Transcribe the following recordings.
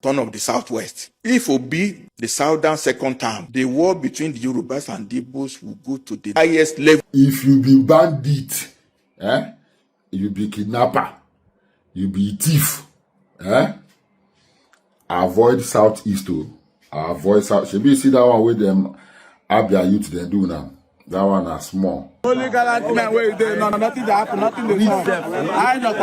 turn of the Southwest. If Obi, the Southern second term, the war between the Yorubas and the Igbos will go to the highest level. If you be bandit, you be kidnapper, you be thief, avoid Southeast. Avoid South. Should you see that one with them Abia youth they do now? That one are small. Only gallant men where they no nothing that happen, nothing they do. I know.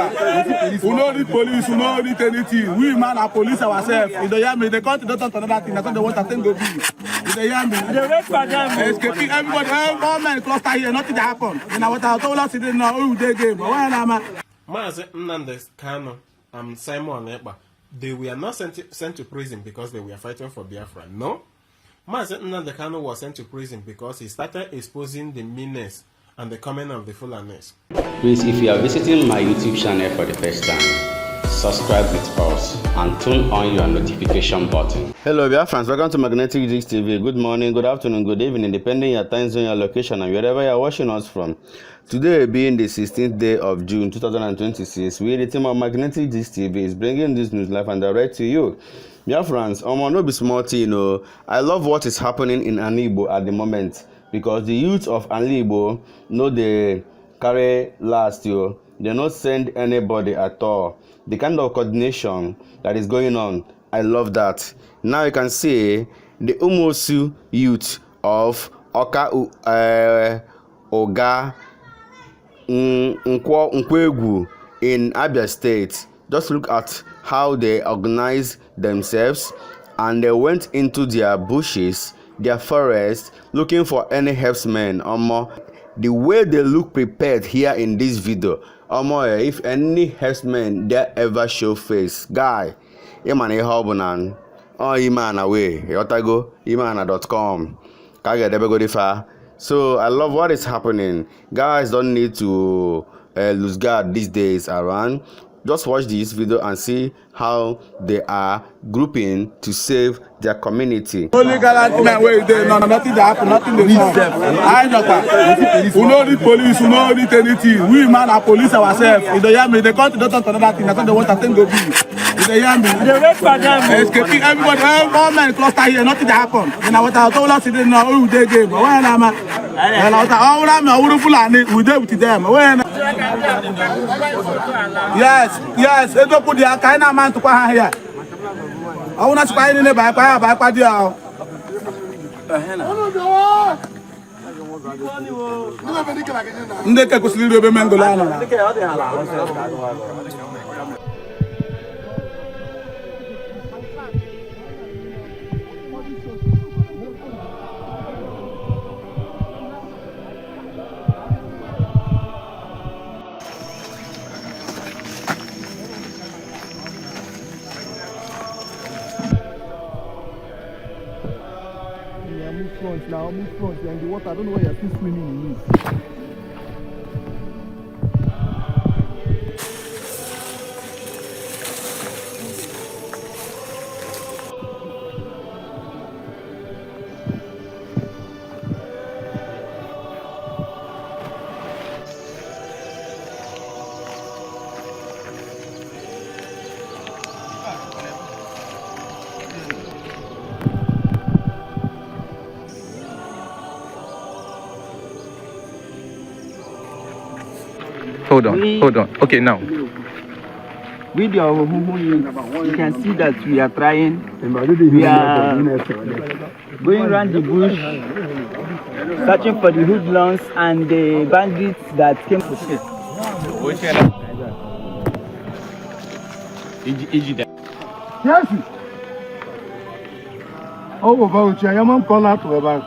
We no need police, we no need anything. We man are police ourselves. If they hear me, they can't do another thing. That's what they want to think go be. If they hear me, they wait for them. Escaping everybody, all men cluster here, nothing that happen. And what I told us today now, who they game? Why am I? Nnamdi Kanu and Simon Ekpa, they were not sent to prison because they were fighting for Biafran. No. Nnamdi Kanu was sent to prison because he started exposing the meanness and the coming of the Fulanis. Please, if you are visiting my YouTube channel for the first time, subscribe with us and turn on your notification button. Hello Biafrans, welcome to Magnetic Gist TV. Good morning, good afternoon, good evening, depending on your time zone, your location, and wherever you are watching us from. Today being the 16th day of June 2026, we, the team of Magnetic Gist TV, is bringing this news live and direct to you. Biafrans, no be small thing, I love what is happening in Igbo at the moment because the youth of Igbo know they carry last, they not send anybody at all. The kind of coordination that is going on, I love that. Now you can see the Umuosu youth of Oga Nkwegu in Abia State. Just look at how they organized themselves and they went into their bushes, their forests, looking for any herdsmen. The way they look prepared here in this video, if any herdsmen there ever show face, guy, iman iman away, yotago imana.com. So I love what is happening. Guys don't need to lose guard these days around. Just watch this video and see how they are grouping to save their community. Only gallant men where they no nothing that happen, nothing they do. I know. We no need police, we no need anything. We man are police ourselves. If they hear me, they can't do another thing. That's what they want to think go be. If they hear me, they wait for them. Escaping everybody, all men cluster here, nothing that happen. And what I told us today now, who they game? Why am I? And I was like, all I'm a Fulani, we there with them. Yes, they don't put their kind of man to come here. I want to spy in the back by the hour. Ndeke kusiliwe bemengolana. Move front, and the water, I don't know why you're still swimming in this. Hold on. Okay, now. With your you can see that we are trying. We are going around the bush, searching for the hoodlums and the bandits that came. Yes. Oh, about you. I'm calling out to about.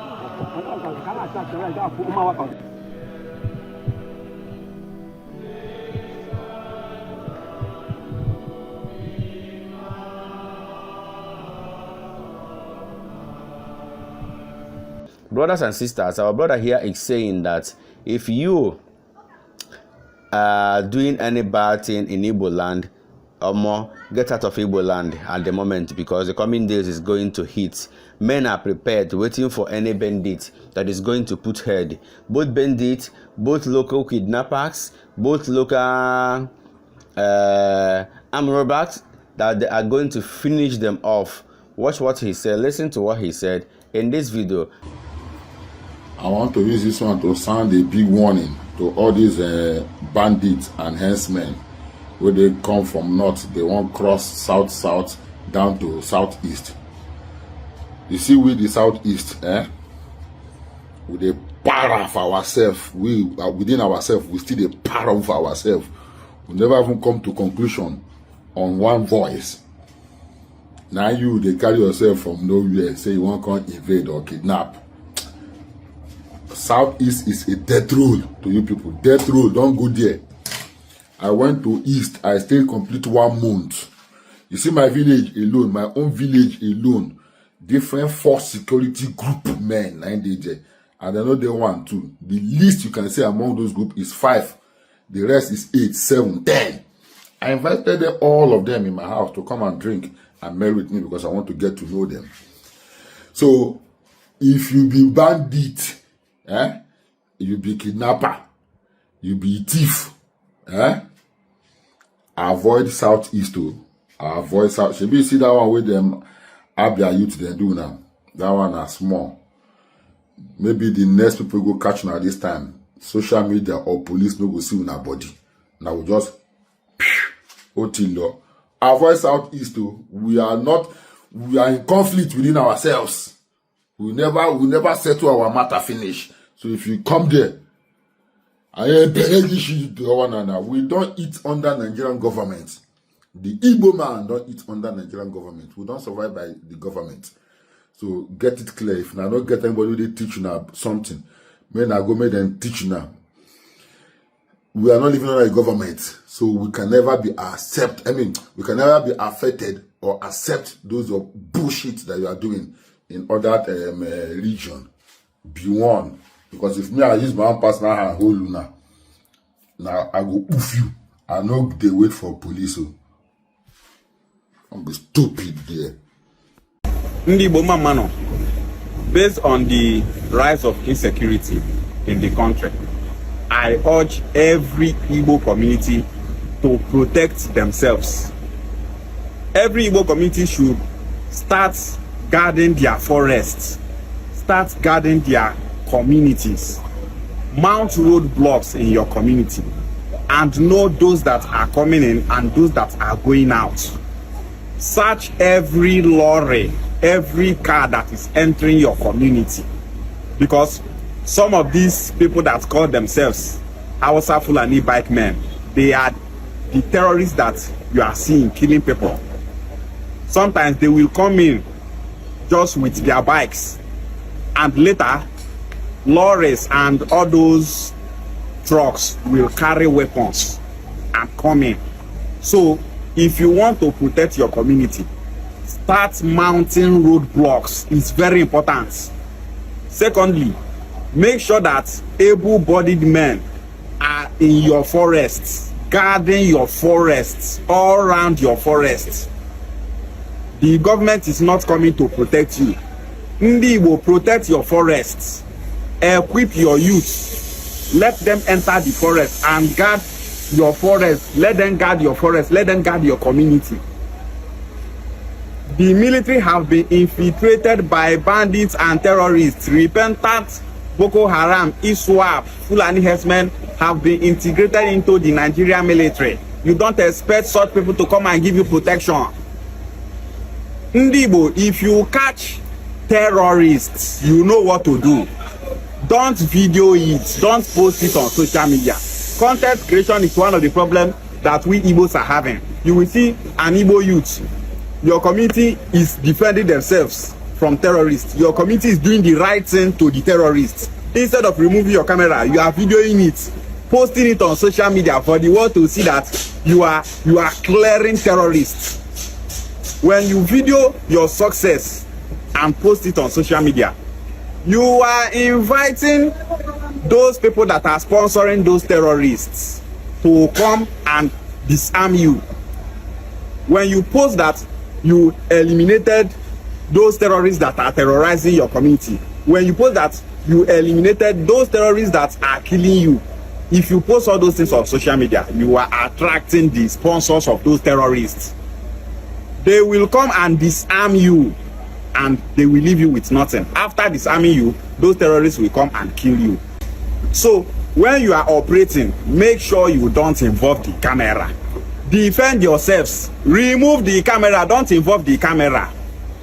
Brothers and sisters, our brother here is saying that if you are doing any bad thing in Igbo land, get out of Igbo land at the moment because the coming days is going to hit. Men are prepared, waiting for any bandit that is going to put head. Both bandits, both local kidnappers, both local armed robbers, that they are going to finish them off. Watch what he said. Listen to what he said in this video. I want to use this one to sound a big warning to all these bandits and henchmen where they come from north. They won't cross south down to southeast. You see, we the southeast, with the power of ourselves, we within ourselves, we still the power of ourselves. We never even come to conclusion on one voice. Now you they carry yourself from nowhere, say you want to come invade or kidnap. Southeast is a death roll to you people. Death roll, don't go there. I went to east, I stayed complete 1 month. You see my village alone, my own village alone, different force security group men, 9 DJ. And I know they want to. The least you can say among those groups is 5. The rest is 8, 7, 10. I invited them, all of them in my house to come and drink and marry with me because I want to get to know them. So, if you be bandit, you be kidnapper, you be thief, avoid southeast too. Avoid south. Should you see that one with them Abia youth they do now? That one are small. Maybe the next people go catch now this time. Social media or police no go see una body. Now we just Otilo. Avoid southeast too. We are in conflict within ourselves. We never settle our matter finish. So if you come there, we don't eat under Nigerian government. The Igbo man don't eat under Nigerian government. We don't survive by the government. So get it clear. If I don't get anybody they teach you now something, men I go make them teach you now. We are not living under a government, so we can never be we can never be affected or accept those bullshit that you are doing in other region. Be one. Because if me I use my own personal hand hold you now I go oof you. I know they wait for police. So I'm be stupid there. Based on the rise of insecurity in the country, I urge every Igbo community to protect themselves. Every Igbo community should start guarding their forests, start guarding their communities, mount roadblocks in your community, and know those that are coming in and those that are going out. Search every lorry, every car that is entering your community, because some of these people that call themselves Hausa Fulani bike men, they are the terrorists that you are seeing killing people. Sometimes they will come in just with their bikes, and later lorries and all those trucks will carry weapons and come in. So if you want to protect your community, start mounting roadblocks. It's very important. Secondly, make sure that able-bodied men are in your forests, guarding your forests, all around your forests. The government is not coming to protect you. Ndi will protect your forests. Equip your youth. Let them enter the forest and guard your forest. Let them guard your forest. Let them guard your community. The military have been infiltrated by bandits and terrorists. Repentant Boko Haram, ISWAP, Fulani herdsmen have been integrated into the Nigerian military. You don't expect such people to come and give you protection. Ndibo, if you catch terrorists, you know what to do. Don't video it, don't post it on social media. Content creation is one of the problems that we Igbos are having. You will see an Igbo youth, your community is defending themselves from terrorists. Your community is doing the right thing to the terrorists. Instead of removing your camera, you are videoing it, posting it on social media for the world to see that you are clearing terrorists. When you video your success and post it on social media, you are inviting those people that are sponsoring those terrorists to come and disarm you. When you post that you eliminated those terrorists that are terrorizing your community, when you post that you eliminated those terrorists that are killing you, if you post all those things on social media, you are attracting the sponsors of those terrorists. they will come and disarm you, and they will leave you with nothing. After disarming you, those terrorists will come and kill you. So when you are operating, make sure you don't involve the camera. Defend yourselves. Remove the camera. Don't involve the camera.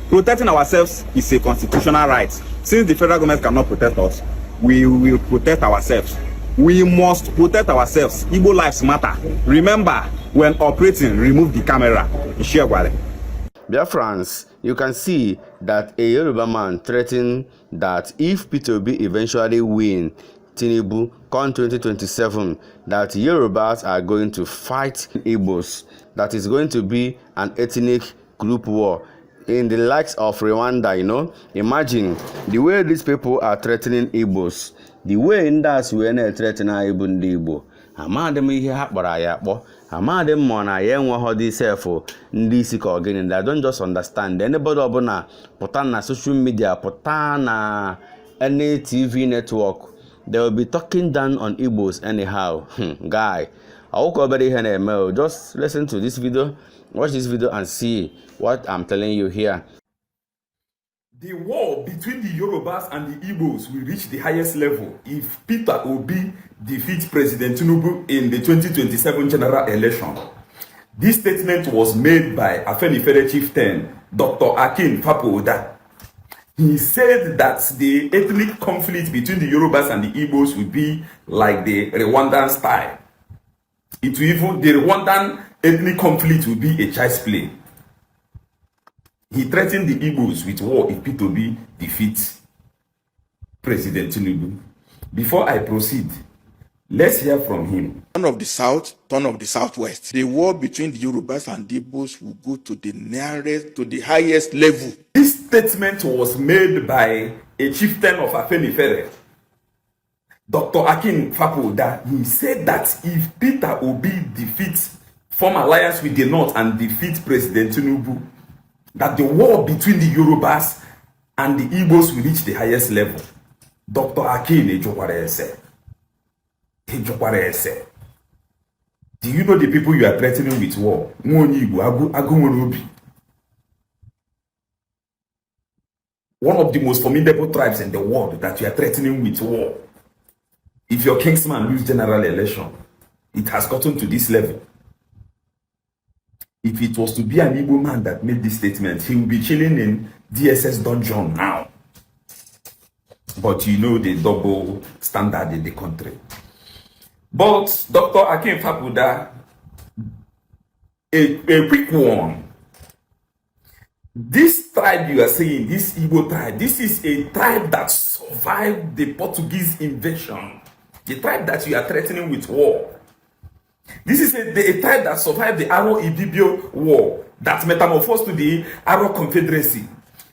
Protecting ourselves is a constitutional right. Since the federal government cannot protect us, we will protect ourselves. We must protect ourselves. Igbo lives matter. Remember, when operating, remove the camera. Biafrans, you can see that a Yoruba man threatened that if P2B eventually win Tinubu come 2027, that Yorubas are going to fight Igbos. That is going to be an ethnic group war in the likes of Rwanda, you know. Imagine the way these people are threatening Igbos, the way in that we are threatening even the Igbo. Amadem ihe ha kpọrọ ya akpọ, amadem mo na ya enweghị dị self ndị isi ka ogene. I don't just understand. Anybody ọbụla pụta na social media, pụta na any TV network, they will be talking down on Igbos anyhow. Guy, I will cover it in a mail. Just listen to this video, watch this video and see what I'm telling you here. The war between the Yorubas and the Igbos will reach the highest level if Peter Obi defeats President Tinubu in the 2027 general election. This statement was made by Afenifere chieftain Dr. Akin Fapoda. He said that the ethnic conflict between the Yorubas and the Igbos will be like the Rwandan style. The Rwandan ethnic conflict will be a child's play. He threatened the Igbos with war if P2B defeats President Tinubu. Before I proceed, let's hear from him. Turn of the south, turn of the southwest. The war between the Yorubas and the Igbos will go to the nearest, to the highest level. This statement was made by a chieftain of Afenifere, Dr. Akin Fapoda. He said that if Peter Obi defeats, form alliance with the North and defeats President Tinubu, that the war between the Yorubas and the Igbos will reach the highest level. Dr. Akin Ejokware said. Do you know the people you are threatening with war? One of the most formidable tribes in the world that you are threatening with war. If your kingsman loses general election, it has gotten to this level. If it was to be an Igbo man that made this statement, he will be chilling in DSS dungeon now. But you know the double standard in the country. But Dr. Akin Fapoda, a quick one. This tribe you are saying, this Igbo tribe, this is a tribe that survived the Portuguese invasion. The tribe that you are threatening with war. This is a tribe that survived the Aro-Ibibio War, that metamorphosed to the Aro Confederacy.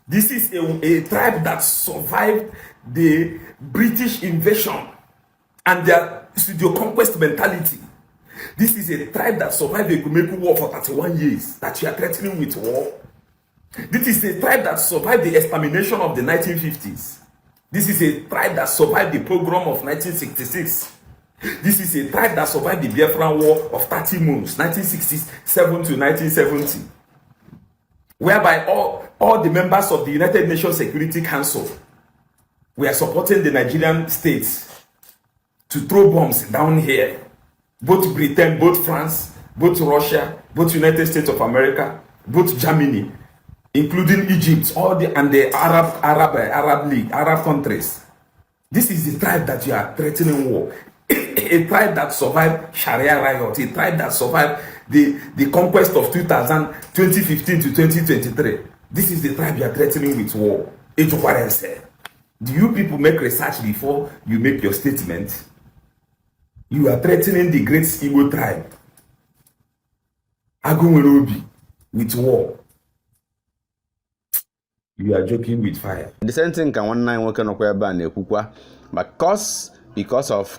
This is a tribe that survived the British invasion and their studio conquest mentality. This is a tribe that survived the Gumeku War for 31 years, that you are threatening with war. This is a tribe that survived the extermination of the 1950s. This is a tribe that survived the pogrom of 1966. This is a tribe that survived the Biafran War of 30 months, 1967 to 1970, whereby all the members of the United Nations Security Council were supporting the Nigerian states to throw bombs down here. Both Britain, both France, both Russia, both United States of America, both Germany, including Egypt, and the Arab League, Arab countries. This is the tribe that you are threatening war. A tribe that survived Sharia riot, a tribe that survived the conquest of 2015 to 2023. This is the tribe you are threatening with war. Do you people make research before you make your statement? You are threatening the great Igbo tribe, Agunwerobi, with war. You are joking with fire. The same thing can one night work on a kweba but because of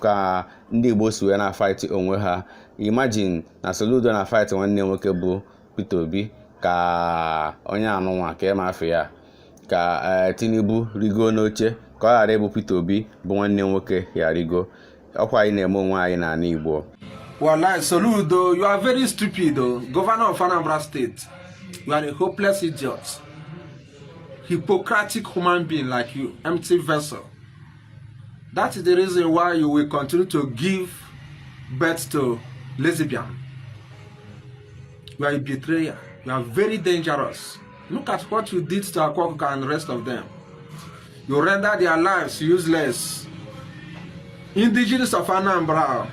ndị Igbos were na fight onwe ha. Imagine na Soludo na fight nwanne nwoke bụ Peter Obi ka onye anụnwa ka ema afọ ya ka Tinubu rigo n'oche ka ọ ghara ịbụ Peter Obi bụ nwanne nwoke ya rigo. Ọkwa anyị na-eme onwe anyị na ala Igbo. Wallahi Soludo, you are very stupid, Governor of Anambra State. You are a hopeless idiot. Hypocritic human being like you, empty vessel. That is the reason why you will continue to give birth to lesbian. You are a betrayer. You are very dangerous. Look at what you did to Akwakuka and the rest of them. You render their lives useless. Indigenous of Anambra,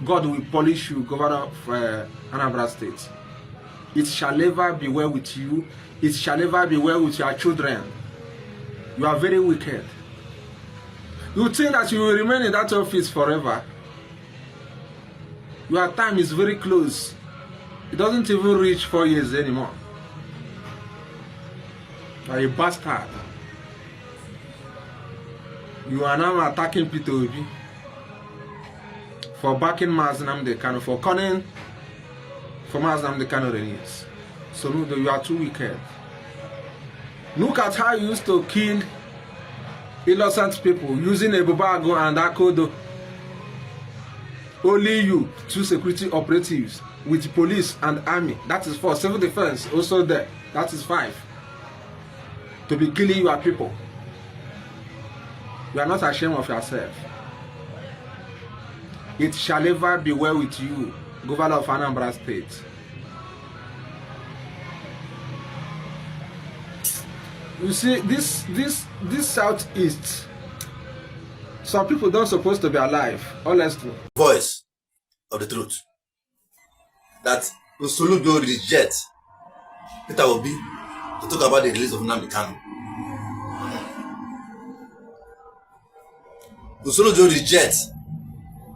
God will polish you, governor of Anambra State. It shall never be well with you. It shall never be well with your children. You are very wicked. You think that you will remain in that office forever? Your time is very close. It doesn't even reach 4 years anymore. You are a bastard. You are now attacking Peter Obi for backing Nnamdi Kanu, for calling for Nnamdi Kanu release. So no, you are too wicked. Look at how you used to kill innocent people using a Bubago and Akodo. Only you, 2 security operatives with police and army. That is 4. Civil defense also there. That is 5. To be killing your people. You are not ashamed of yourself. It shall never be well with you, Governor of Anambra State. You see, this southeast, some people don't supposed to be alive, honestly. Voice of the truth. That Usuludo reject Peter Obi to talk about the release of Nnamdi Kanu. Usuludo reject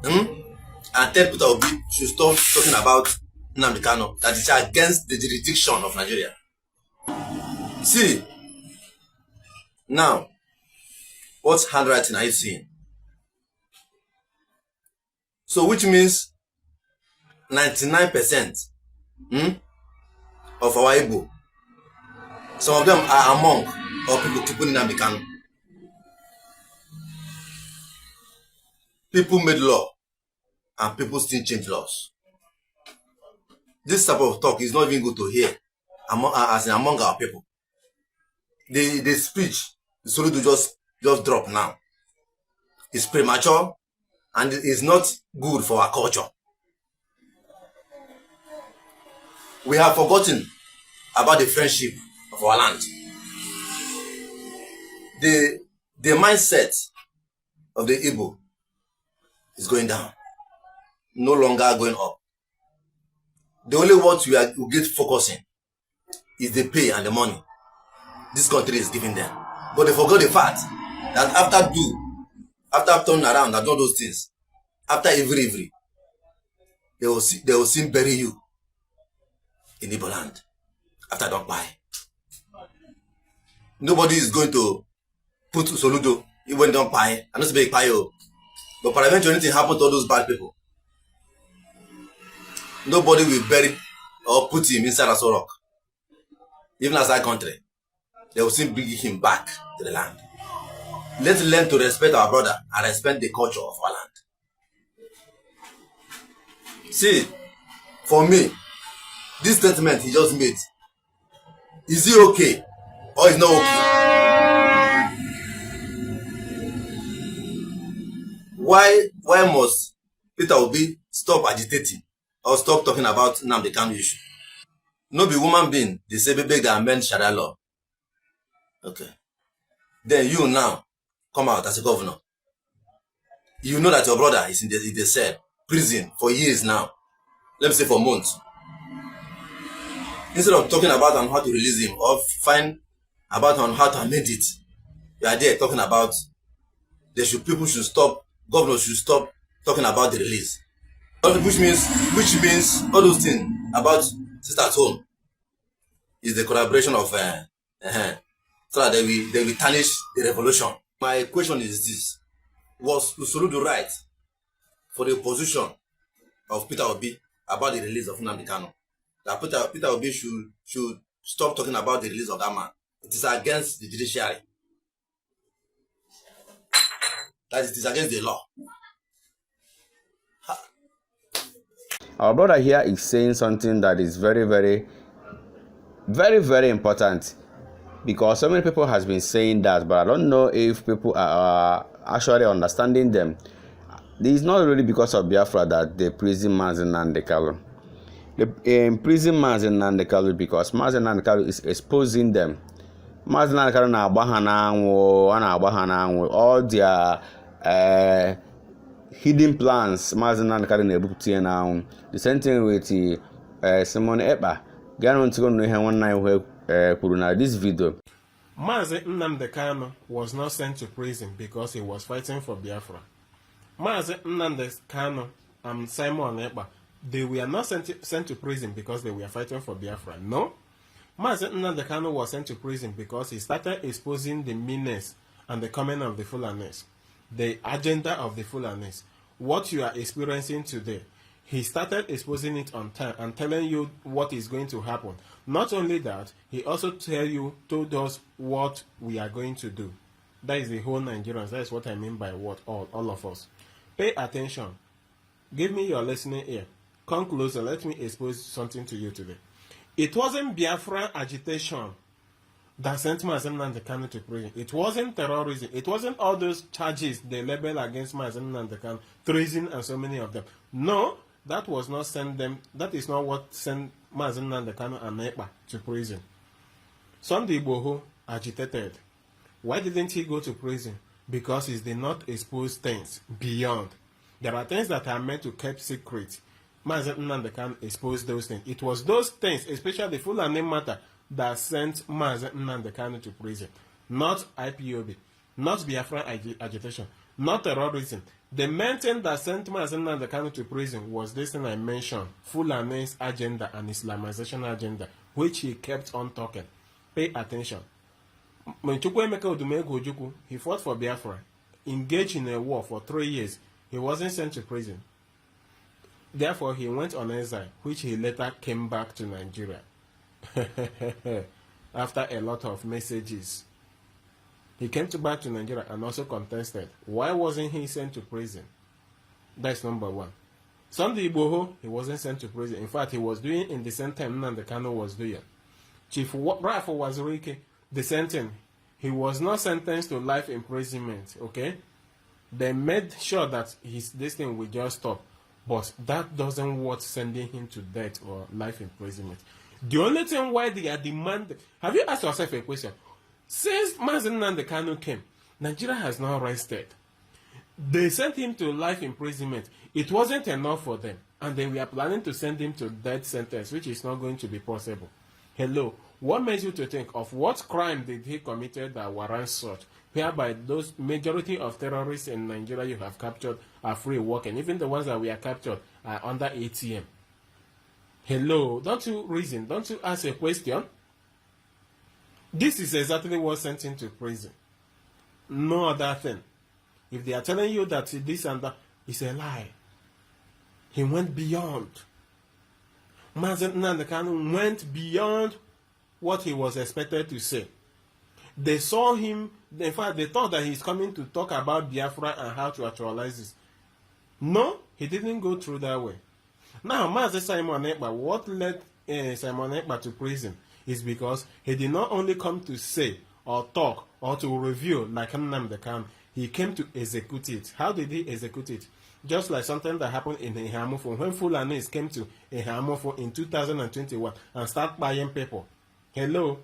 and tell Peter Obi to stop talking about Nnamdi Kanu, that is against the jurisdiction of Nigeria. See, now, what handwriting are you seeing? So, which means 99% of our Igbo, some of them are among our people keeping Nnamdi Kanu. People made law and people still change laws. This type of talk is not even good to hear among our people. The speech the Soludo just drop now. It's premature and it's not good for our culture. We have forgotten about the friendship of our land. The mindset of the Igbo is going down, no longer going up. The only what we get focusing is the pay and the money this country is giving them. But they forgot the fact that after turning around and all those things, after every, they will soon bury you in Igbo land after don't buy. Nobody is going to put Soludo even don't buy. I'm not big buy. But eventually anything happen to all those bad people, nobody will bury or put him inside a rock. Even as our country, they will still bring him back to the land. Let's learn to respect our brother and respect the culture of our land. See, for me, this statement he just made, is it okay or is not okay? Why must Peter Obi stop agitating or stop talking about Nnamdi Kanu issue? No be woman being, they say baby that amend Sharia law. Okay. Then you now come out as a governor. You know that your brother is in the cell, prison for years now. Let me say for months. Instead of talking about on how to release him or find about on how to amend it, you are there talking about people should stop, governors should stop talking about the release. Which means all those things about sister at home is the collaboration of so that they will tarnish the revolution. My question is this: was Usuludu right for the position of Peter Obi about the release of Nnamdi Kanu? That Peter Obi should stop talking about the release of that man. It is against the judiciary. That it is against the law. Our brother here is saying something that is very, very Very, very important, because so many people has been saying that, but I don't know if people are actually understanding them. It's not really because of Biafra that they prison Nnamdi Kanu. They imprison Nnamdi Kanu because Nnamdi Kanu is exposing them. Nnamdi Kanu na-agba all their hidden plans. Nnamdi Kanu na the same thing with Simon Ekpa. This video. Nnamdi Kanu was not sent to prison because he was fighting for Biafra. Nnamdi Kanu and Simon Ekpa, they were not sent to prison because they were fighting for Biafra. No. Nnamdi Kanu was sent to prison because he started exposing the meanness and the coming of the Fulanis, the agenda of the Fulanis. What you are experiencing today, he started exposing it on time and telling you what is going to happen. Not only that, he also told us what we are going to do. That is the whole Nigerians. That is what I mean by what all of us. Pay attention. Give me your listening ear. Come closer. Let me expose something to you today. It wasn't Biafran agitation that sent Nnamdi Kanu to prison. It wasn't terrorism. It wasn't all those charges they label against Nnamdi Kanu, treason and so many of them. No, that was not sent them. That is not what sent Nnamdi Kanu and Ekpa to prison. Some Igbo who agitated. Why didn't he go to prison? Because he did not expose things beyond. There are things that are meant to keep secret. Nnamdi Kanu exposed those things. It was those things, especially the Fulani matter, that sent Nnamdi Kanu to prison. Not IPOB, not Biafran agitation, not terrorism. The main thing that sent Nnamdi Kanu to prison was this thing I mentioned, Fulani's agenda and Islamization agenda, which he kept on talking. Pay attention. When Chukwuemeka Odumegwu Ojukwu, he fought for Biafra, engaged in a war for 3 years. He wasn't sent to prison. Therefore, he went on exile, which he later came back to Nigeria. After a lot of messages. He came back to Nigeria and also contested. Why wasn't he sent to prison? That's number one. Sunday Igbo, he wasn't sent to prison. In fact, he was doing in the same time Nnamdi Kanu was doing. Chief Rafo Wazirike, the same thing. He was not sentenced to life imprisonment, okay? They made sure that this thing will just stop. But that doesn't worth sending him to death or life imprisonment. The only thing why they are demanding... Have you asked yourself a question? Since Nnamdi Kanu came, Nigeria has now rested. They sent him to life imprisonment. It wasn't enough for them. And they were planning to send him to death sentence, which is not going to be possible. Hello, what makes you to think of what crime did he committed that warrants such? Whereby those majority of terrorists in Nigeria you have captured are free walking. Even the ones that we are captured are under ATM. Hello, don't you reason? Don't you ask a question? This is exactly what sent him to prison. No other thing. If they are telling you that this and that, it's a lie. He went beyond. Nnamdi Kanu went beyond what he was expected to say. They saw him, in fact, they thought that he's coming to talk about Biafra and how to actualize this. No, he didn't go through that way. Now, Simon Ekpa, what led Simon Ekpa to prison is because he did not only come to say or talk or to review like Nnamdi Kanu, he came to execute it. How did he execute it? Just like something that happened in Ihamofo. When Fulanis came to Ihamofo in 2021 and start buying people. Hello?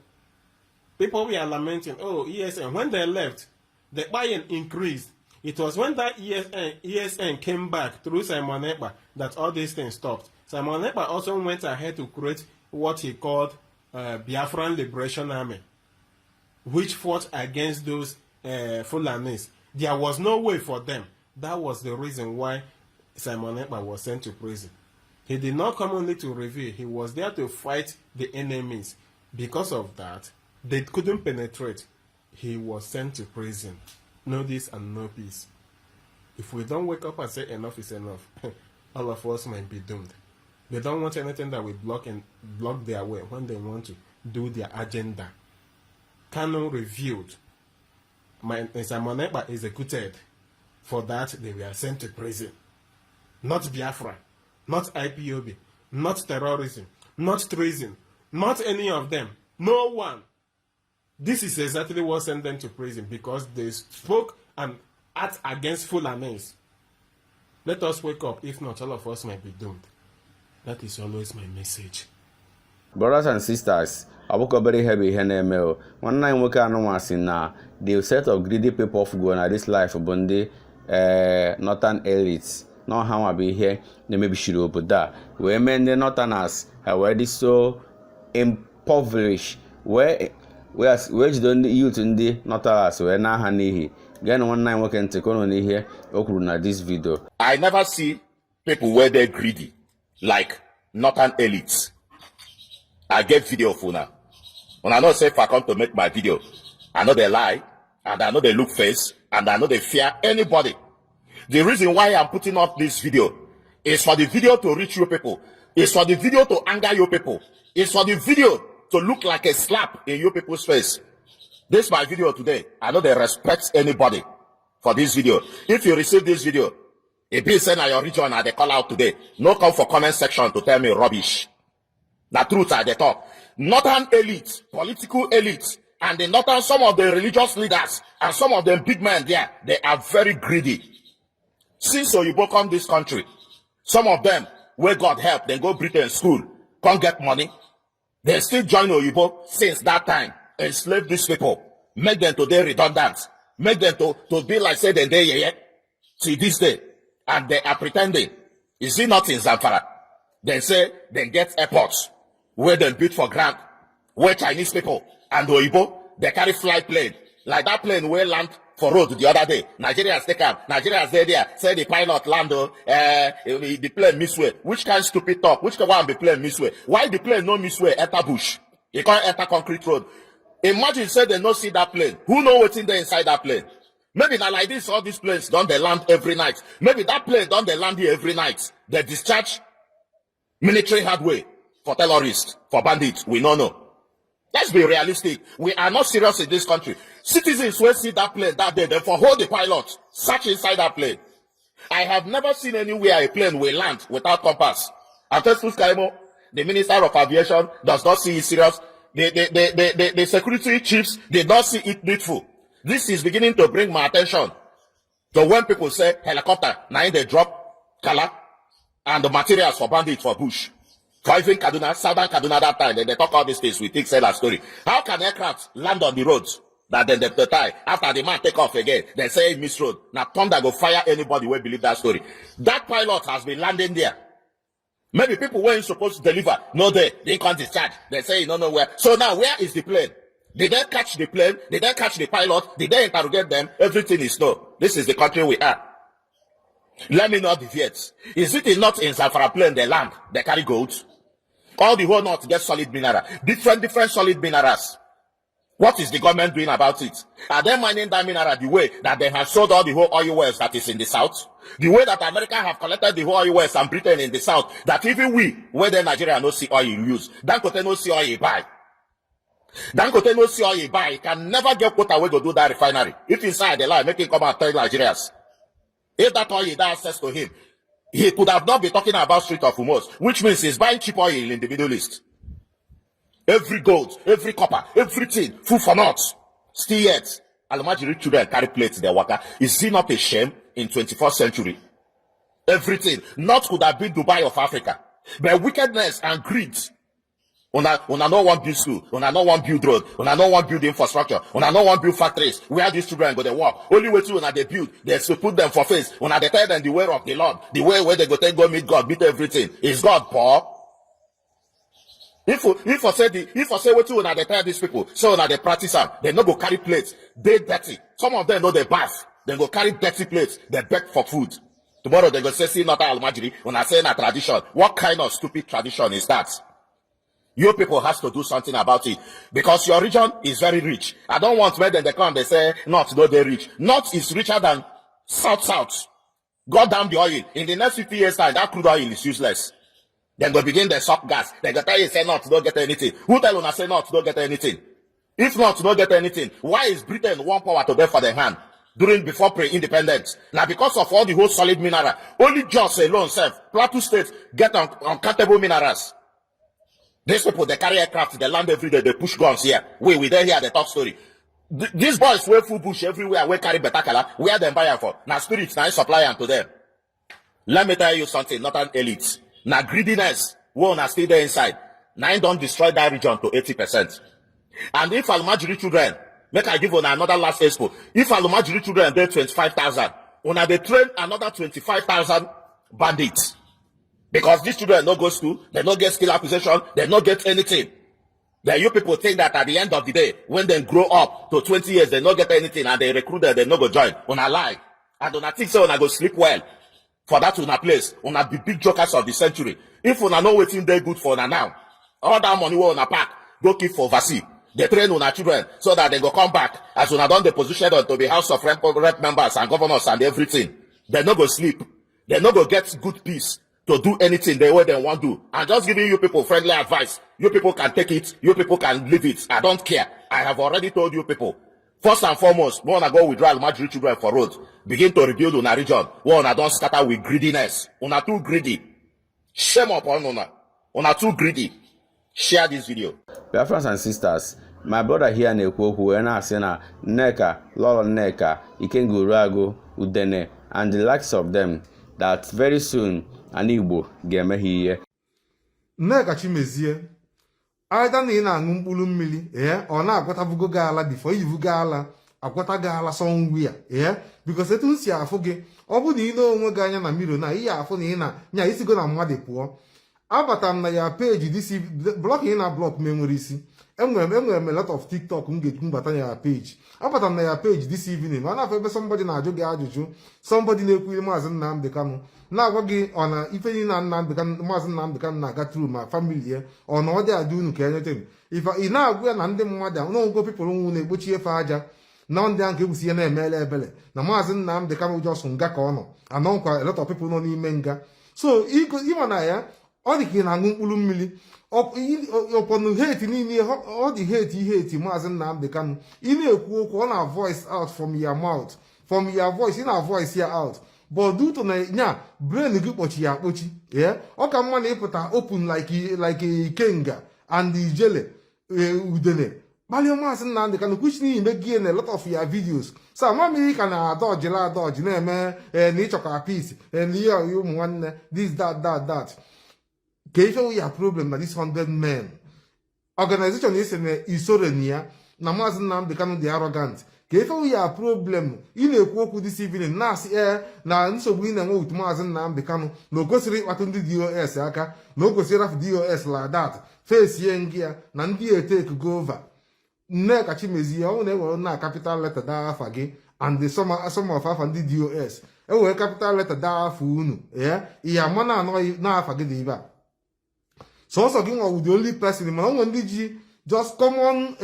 People were lamenting, oh, ESN. When they left, the buying increased. It was when that ESN came back through Simon Ekpa that all these things stopped. Simon Ekpa also went ahead to create what he called Biafran Liberation Army, which fought against those Fulanis. There was no way for them. That was the reason why Simon Ekpa was sent to prison. He did not come only to review. He was there to fight the enemies. Because of that, they couldn't penetrate. He was sent to prison. No this and no peace. If we don't wake up and say enough is enough, all of us might be doomed. They don't want anything that will block their way when they want to do their agenda. Kanu reviewed. Simon Ekpa executed. For that, they were sent to prison. Not Biafra, not IPOB, not terrorism, not treason, Not any of them. No one. This is exactly what sent them to prison, because they spoke and act against Fulanis. Let us wake up. If not, all of us might be doomed. That is always my message. Brothers and sisters, very heavy NML. One night we can know the set of greedy people of go on this life Bundi northern elites. Not how I be here, they may be sure but that. Women the northerners are already so impoverished. Where don't youth in the northerners where now honey. Again, one night we can take on here okuna this video. I never see people where they're greedy like northern elites. I get video for now. When I know say if I come to make my video, I know they lie, and I know they look face, and I know they fear anybody. The reason why I'm putting up this video is for the video to reach you people. It's for the video to anger you people. It's for the video to look like a slap in you people's face. This is my video today. I know they respect anybody for this video. If you receive this video, it be sent at your region and they call out today. No come for comment section to tell me rubbish. The truth are the talk. Northern elite, political elite, and the northern, some of the religious leaders and some of them big men there, they are very greedy. Since Oyibo come this country, some of them, where God help, they go Britain school, can't get money. They still join Oyibo since that time, enslave these people, make them today redundant, make them to be like say they yeah, till this day, and they are pretending. Is it not in Zamfara? They say they get airports where they build for grant, where Chinese people and Oyibo, they carry fly plane. Like that plane where land for road the other day. Nigerians take up. Nigerians there, say the pilot land, the plane miss way. Which kind of stupid talk? Which one be plane miss way? Why the plane no miss way? Enter bush. You can't enter concrete road. Imagine say they no see that plane. Who know what's in there inside that plane? Maybe not like this, all these planes don't they land every night. Maybe that plane don't they land here every night. They discharge military hardware for terrorists, for bandits. We don't know. Let's be realistic. We are not serious in this country. Citizens will see that plane that day, they for hold the pilot, search inside that plane. I have never seen anywhere a plane will land without compass. After Kaimo, the Minister of Aviation does not see it serious. The security chiefs did not see it needful. This is beginning to bring my attention. So when people say helicopter, now they drop color and the materials for bandits for bush. Driving Kaduna, southern Kaduna that time, then they talk all these things, we think, sell a story. How can aircraft land on the roads that then they tie after the man take off again? They say miss road. Now thunder go fire anybody who believe that story. That pilot has been landing there. Maybe people weren't supposed to deliver. No, they can't discharge. They say you don't know where. So now where is the plane? Did they catch the plane? Did they catch the pilot? Did they interrogate them? Everything is no. This is the country we are. Let me not deviate. Is it not in Zamfara plane they land? They carry gold. All the whole north get solid mineral. Different solid minerals. What is the government doing about it? Are they mining that mineral the way that they have sold all the whole oil wells that is in the south? The way that America have collected the whole oil wells and Britain in the south, that even we, where the Nigeria no see oil use, Dangote no see oil buy. Dangote no see oil buy. He can never get quota way to do that refinery. If inside the line, make him come and tell Nigerians. If that oil is access to him, he could have not been talking about Strait of Umuosu, which means he's buying cheap oil in the Middle East. Every gold, every copper, everything, food for naught. Still yet, Almajiri children carry plates their water. Is it not a shame in 21st century? Everything. Not could have been Dubai of Africa. But wickedness and greed. Una no one build school. Una no one build road. Una no one build infrastructure. Una no one build factories. Where these children go they work. Only way to una they build. They to put them for face. Una they tell them the way of the Lord. The way where they go take go meet God, meet everything. Is God poor? If I say what you una they tell these people, so una they practice them, they no go carry plates. They dirty. Some of them know they bath. They go carry dirty plates. They beg for food. Tomorrow they go say see not Almajiri. Una say na tradition. What kind of stupid tradition is that? You people has to do something about it because your region is very rich. I don't want when they come, they say, North, no, they're rich. North is richer than South. God damn the oil. In the next 50 years time, that crude oil is useless. Then they begin the suck gas. They go tell you, say North, don't get anything. Who tell you I say North, don't get anything? If North, don't get anything, why is Britain one power to them for their hand? Before pre-independence. Now because of all the whole solid mineral, only just alone self, Plateau State get uncountable minerals. These people, they carry aircraft, they land every day, they push guns here. We there here, they talk story. These boys wear full bush everywhere, we carry betakala, where they buy them for? Now spirits, now supply them to them. Let me tell you something, not an elite. Now greediness, won't stay there inside. Now don't destroy that region to 80%. And if Almajiri children, make I give on another last expo. If Almajiri children, they 25,000, when they train another 25,000 bandits. Because these children no go school, they no get skill acquisition, they no get anything. Then you people think that at the end of the day, when they grow up to 20 years, they no get anything and they recruit them, they no go join. Una lie. And una think so, una go sleep well. For that una place, una be big jokers of the century. If una know waiting they good for una now, all that money will una pack, go keep for overseas. They train una children so that they go come back as una done the position to be House of Rep members and governors and everything. They no go sleep. They no go get good peace to do anything the way they want to do. I'm just giving you people friendly advice. You people can take it. You people can leave it. I don't care. I have already told you people. First and foremost, we want to go withdraw Almajiri children for road. Begin to rebuild una region. We want to don't scatter with greediness. Una too greedy. Shame upon una. Una too greedy. Share this video. Biafrans and sisters, my brother here na-ekwu and I say na Nneka, Lolo Nneka, Ikengu Rago, Udene, and the likes of them, that very soon an Igbo ga-eme ihe. Nneka Chimezie, aida na ị na-aṅụ mkpụrụ mmiri, ọ na-agwatabugo gị ala before iyivugo ala, agwata gị ala somewhere, because etu nsi afụ gị, ọ bụ na ị na-onwe gị anya na mmiri na ihe afụ na ị na-nya isigo na mmadụ pụọ. Abata m na ya page disi blọk ị na blọk m enwere isi. Enwere m a lot of TikTok m ga-ekwu mbata na ya page. Abata m na ya page this evening, ma na-afọ ebe somebody na-ajụ gị ajụjụ, somebody na-ekwiri Maazị Nnamdi Kanu, na-agwa gị ọ na ife niile na Maazị Nnamdi Kanu na-aga tru ma family ya, ọ na ọ dị adị unu ka enyete m. Ife ị na-agwa ya na ndị mmadụ n'ogo people nwụ na-egbochi efe aja na ndị ahụ ka egwusi ihe na-emele ebele na Maazị Nnamdi Kanu jọsụ nga ka ọ nọ anọnkwa a lot of people nọ n'ime nga. So ịma na ya ọ dị ka ị na-aṅụ mkpụrụ mmiri ọpọnụ hate niile ọ dị hate Maazị Nnamdi Kanu. Ị na-ekwu okwu ọ na voice out from your mouth, from your voice ị na voice ya out, but due to na nya brain gị kpọchi ya akpọchi, ọ ka mma na ịpụta open like Ikenga and Ijele Udene kpalie Maazị Nnamdi Kanu which n'ihi megie na a lot of your videos. So amamihe ka na-adọjila adọji na-eme na ịchọka peace na ihe ụmụ nwanne this that ka ife ya problem na this 100 men organization isi na isoro ya na Maazị Nnamdi Kanu dị arrogant. Ka ife ya problem ị na-ekwu okwu this evening na-asị na nsogbu ị na-enwe with Maazị Nnamdi Kanu na o kwesịrị ịkpatụ ndị DOS aka na o kwesịrị ịrafụ DOS like that face ye ngị ya na ndị etake go over. Nneka Chimezie ọ na-ewere na capital letter daa afa gị and the some of afa ndị DOS ewere capital letter daa afa unu ihe ama na anọghị n'afa gị dị ibe a. So gị nwa the only person mana onwe ndị ji just common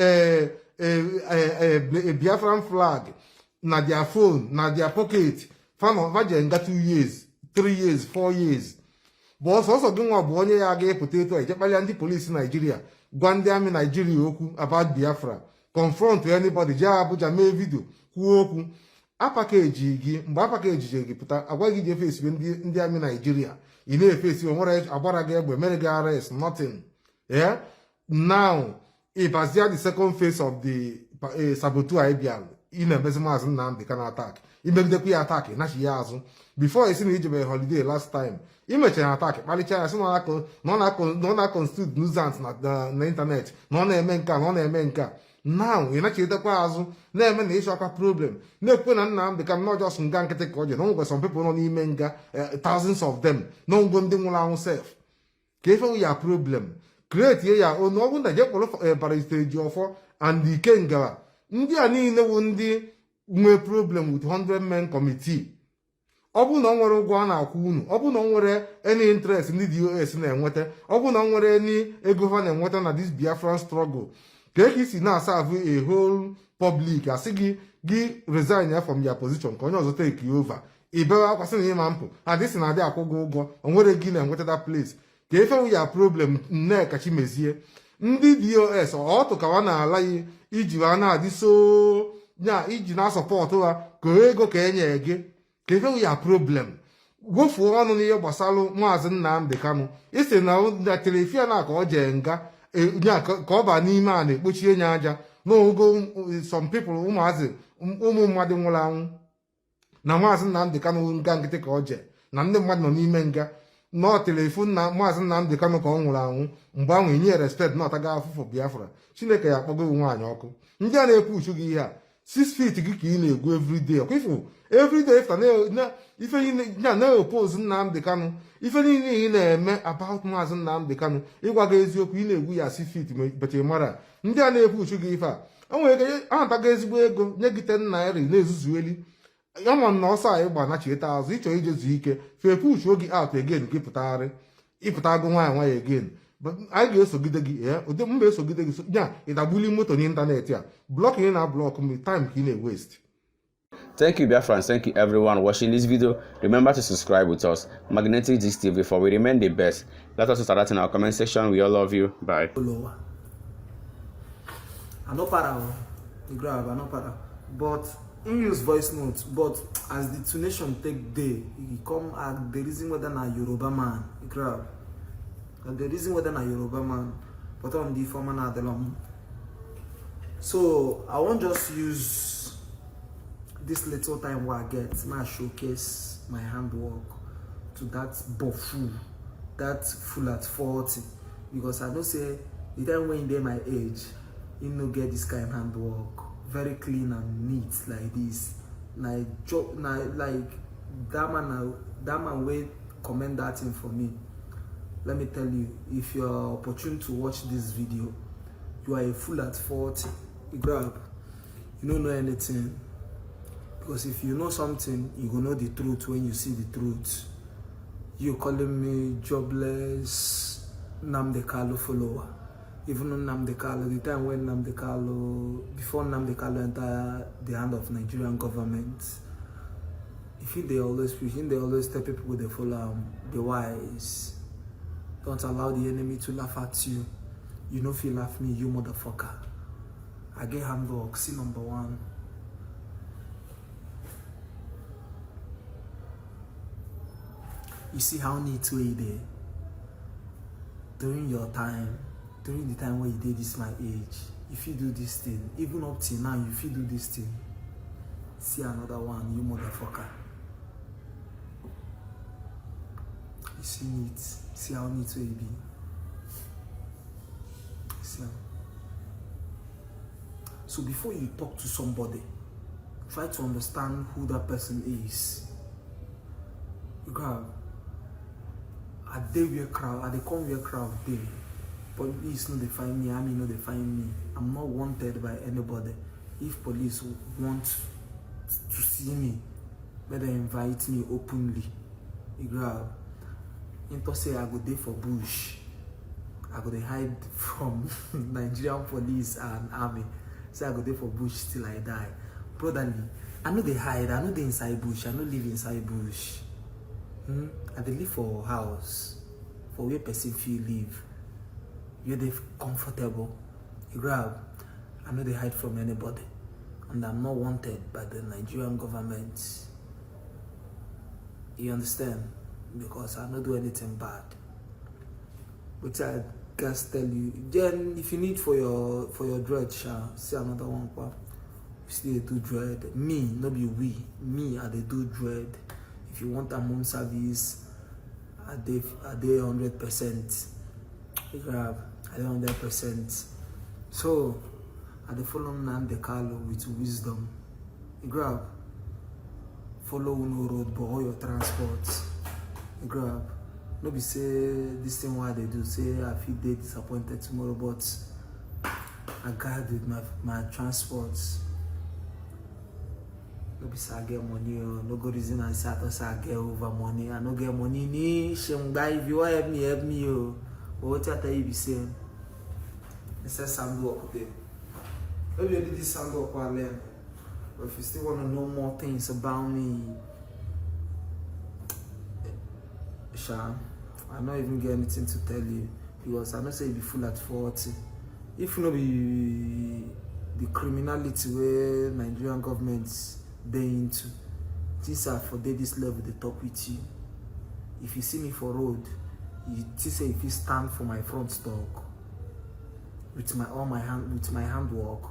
Biafran flag na their phone na their pocket vaje nga 2 years 3 years 4 years but sọsọ gị nwa bụ onye ya aga ịpụta etu a ijekpalịa ndị polisi Nigeria gwa ndị amị Nigeria okwu about Biafra, confront anybody jee Abuja mee vidio kwuo okwu apakeji gị mgbe apakeji gị pụta agwa gị je fesiwe ndị amị Nigeria ị na-efesi onwere agbara gị egbe mere gị arrest nothing. Now ịbazia the second phase of the sabotu Abia ị na-emezi Maazị Nnamdi Kanu attack imegidekwa ya attack nachi ya azụ before isi na ijebe holiday last time imechara attack kpalicha ya sị na ọ na-constitute nuisance na internet na ọ na-eme nke na ọ na-eme nke. Now ị nachidetakwa azụ na-eme na ịchọkwa problem na-ekwe na Nnamdi Kanu na ọjọọ nga nkịtị ka ọ ji na onwekwe some people nọ n'ime nga thousands of them na ngwo ndị nwụrụ anwụ sef. Ka ife ya problem create ya onu ọgwụ na je kpọrọ Barrister Jiofọ and Ikenga ndị a niile wụ ndị nwee problem with 100 men committee. Ọ bụ na ọ nwere ụgwọ a na-akwụ unu, ọ bụ na ọ nwere any interest ndị DOS na-enweta, ọ bụ na ọ nwere any ego ha na-enweta na this Biafran struggle, ka isi na-aserve a whole public asị gị resign from your position ka onye ọzọ take over ibewe akwasị na ịma mpụ adịsị na adị akwụ gị ụgwọ o nwere gị na-enweta that place. Ka efewu ya problem Nneka Chimezie ndị DOS ọtụ kawa na-ala ya iji ha na-adị so nya iji na-asọpọtụ ha ka ego ka enye gị. Ka ife ya problem gwofuo ọnụ n'ihe gbasalụ Maazị Nnamdi Kanu isi na telefia na ka ọ jee nga ya ka ọ baa n'ime a na-ekpochie nya aja n'ogo some people ụmụazị ụmụ mmadụ nwụrụ anwụ na maazị Nnamdi Kanu nga nkịtị ka ọ je na ndị mmadụ nọ n'ime nga nọtịrị ifu na maazị Nnamdi Kanu ka ọ nwụrụ anwụ mgbe ahụ enye respect na ọtaga afụfụ Biafra Chineke ya akpọgo nwaanyị ọkụ ndị a na-ekwu uchu gị ihe a 6 feet gị ka ị na-egwu everyday ọkwa ifu everyday ifta ife ya na-opose Nnamdi Kanu ife niile ị na-eme about maazị Nnamdi Kanu ịgwa gị eziokwu ị na-egwu ya 6 feet becha mara ndị a na-ekwu uchu gị ife a o nwere ike ahụtago ezigbo ego nye gị 10 naira na-ezuzueli ya ma na ọsọ a ịgba nachieta azụ ịchọ ijezu ike fe push oge out again ka ịpụtago nwaanyị again anyị ga-esogide gị ụdị mba esogide gị ya ịdagbuli moto n'ịntanetị a blọk ị na-ablọk m time ka ị na-waste. Thank you, Biafrans. Thank you, everyone watching this video. Remember to subscribe with us, Magnetic Gist TV, for we remain the best. Let us start that in our comment section. We all love you. Bye. I no para, grab, I no para. But in use voice notes, but as the two nation take day, he come at the reason whether na Yoruba man, grab. And the reason whether na Yoruba man, but on the former na the long. So I won't just use this little time where I get now showcase my handwork to that bofu, that full at 40, because I know say the time when they my age, you no get this kind of handwork, very clean and neat like this. Like that man will comment that thing for me. Let me tell you, if you're opportune to watch this video, you are a fool at 40. You grab, you don't know anything. Because if you know something, you will know the truth when you see the truth. You calling me jobless Nnamdi Kanu follower. Even though Nnamdi Kanu, the time when Nnamdi Kanu, before Nnamdi Kanu entered the hand of Nigerian government, if they always preach, they always tell people they follow the wise. Don't allow the enemy to laugh at you. You know if you laugh me, you motherfucker. I get handwork, see number 1. You see how neat way there. During your time, during the time when you did this my age, if you do this thing, even up till now, if you do this thing, see another one, you motherfucker. You see neat, see how neat way be. See how. So before you talk to somebody, try to understand who that person is. You grab. I dey where crowd, I dey come where crowd dey. Police no dey find me, army no dey find me. I'm not wanted by anybody. If police want to see me, let them invite me openly. You grab. Into say I go dey for bush. I go dey hide from Nigerian police and army. Say I go dey for bush till I die. Brotherly, I know they hide, I know they inside bush, I know live inside bush. I dey live for house, for where person feel live. You're dey comfortable. You grab. I know they hide from anybody, and I'm not wanted by the Nigerian government. You understand? Because I don't do anything bad. Which I guess tell you. Then if you need for your dread, see another one. Still do dread. Me, not be we. Me, I dey do dread. If you want a home service, I dey 100%. You grab, I dey 100%. So I dey follow Nnamdi Kanu with wisdom. You grab, follow no road, but all your transport. You grab, no be say this thing what they do. Say I feel they disappointed tomorrow, but I guide with my transport. No be say I get money or no go reason I say I get over money. I no get money ni shemba. If you want help me yo. But what I tell you be saying? I say sand work there. Maybe you did this sand work while learn. But if you still want to know more things about me, Sha, I not even get anything to tell you because I know say you be full at 40. If you know be the criminality where Nigerian governments they into, things are for this level they talk with you. If you see me for road, you say if you stand for my front stock, with my handwork.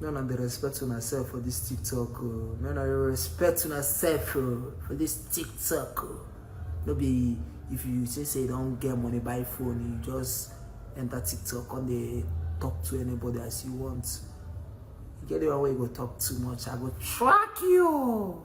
None of the respect to myself for this TikTok. None of the respect to myself for this TikTok. No be if you say you don't get money by phone, you just enter TikTok and they talk to anybody as you want. You get the one where you go talk too much, I go track you.